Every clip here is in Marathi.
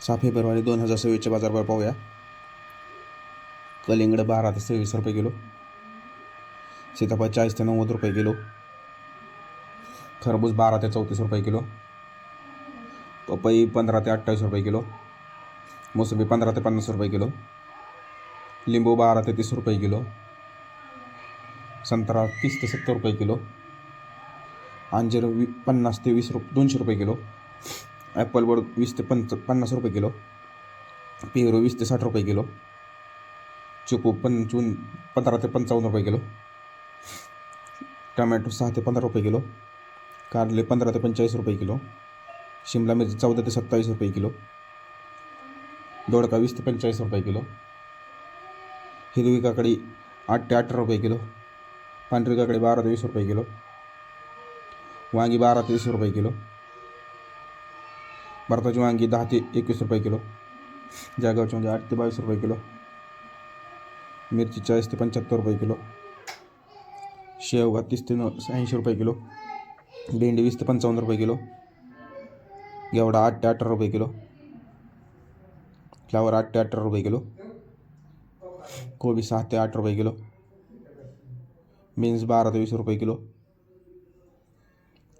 6 फेब्रुवारी 2026चे बाजारभाव पाहूया. कलिंगड 12 ते 26 रुपये किलो, सीताफळ 40 ते 90 रुपये किलो, खरबूज 12 ते 34 रुपये किलो, पपई 15 ते 28 रुपये किलो, मोसंबी 15 ते 50 रुपये किलो, लिंबू 12 ते 30 रुपये किलो, संत्रा 30 ते 70 रुपये किलो, अंजीर 50 ते 200 रुपये किलो, ॲपल बोर्ड 20 ते 50 रुपये किलो, पेरू 20 ते 60 रुपये किलो, चिकू 15 ते 55 रुपये किलो, टमॅटो 6 ते 15 रुपये किलो, कारले 15 ते 45 रुपये किलो, शिमला मिरची 14 ते 27 रुपये किलो, दोडका 20 ते 45 रुपये किलो, हिरवी काकडी 8 ते 18 रुपये किलो, पांढरी काकडी 12 ते 20 रुपये किलो, वांगी 12 ते 20 रुपये किलो, भारताची वांगी 10 ते 21 रुपये किलो, जळगावची वांगी 8 ते 22 रुपये किलो, मिरची 40 ते 75 रुपये किलो, शेवगा 30 ते 80 रुपये किलो, भेंडी 20 ते 55 रुपये किलो, घेवडा 8 ते 18 रुपये किलो, फ्लावर 8 ते 18 रुपये किलो, कोबी 6 ते 8 रुपये किलो, बीन्स 12 ते 20 रुपये किलो,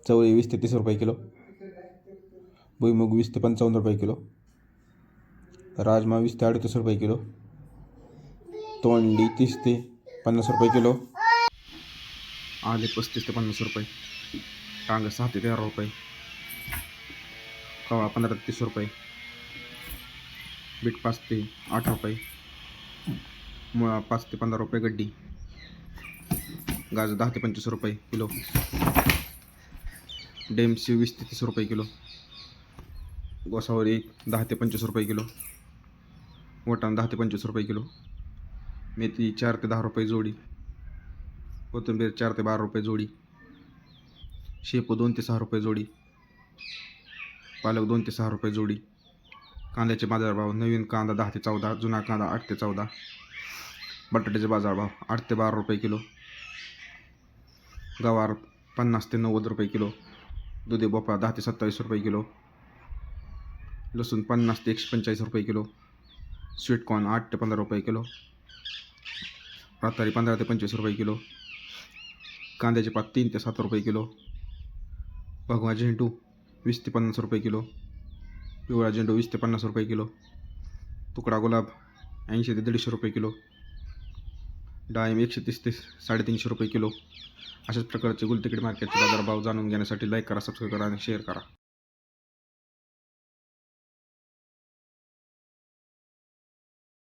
चवळी 20 ते 30 रुपये किलो, भुईमुग 20 ते 55 रुपये किलो, राजमा 20 ते 38 रुपये किलो, तोंडली 30 ते 50 रुपये किलो, आले 35 ते 50 रुपये, टांग 6 ते 13 रुपये, कवा 15 ते 30 रुपये, बीट 5 ते 8 रुपये, मुळा 5 ते 15 रुपये गड्डी, गाजर 10 ते 25 रुपये किलो, डेमसी 20 ते 30 रुपये किलो, गोसावरी 10 ते 25 रुपये किलो, वटाण 10 ते 25 रुपये किलो, मेथी 4 ते 10 रुपये जोडी, कोथिंबीर 4 ते 12 रुपये जोडी, शेपू 2 ते 6 रुपये जोडी, पालक 2 ते 6 रुपये जोडी, कांद्याचे बाजारभाव नवीन कांदा 10 ते 14, जुना कांदा 8 ते 14, बटाट्याचे बाजारभाव 8 ते 12 रुपये किलो, गवार 50 ते 90 रुपये किलो, दुधी भोपळा 10 ते 27 रुपये किलो, लसूण 50 ते 145 रुपये किलो, स्वीटकॉर्न 8 ते 15 रुपये किलो, रातारी 15 ते 25 रुपये किलो, कांद्याचे पात 3 ते 7 रुपये किलो, भगवा झेंडू 20 ते 50 रुपये किलो, पिवळा झेंडू 20 ते 50 रुपये किलो, तुकडा गुलाब 80 ते 150 रुपये किलो, डाळिंब 130 ते 350 रुपये किलो. अशाच प्रकारचे गुलतेकडी मार्केटचे बाजारभाव जाणून घेण्यासाठी लाईक करा, सबस्क्राईब करा आणि शेअर करा.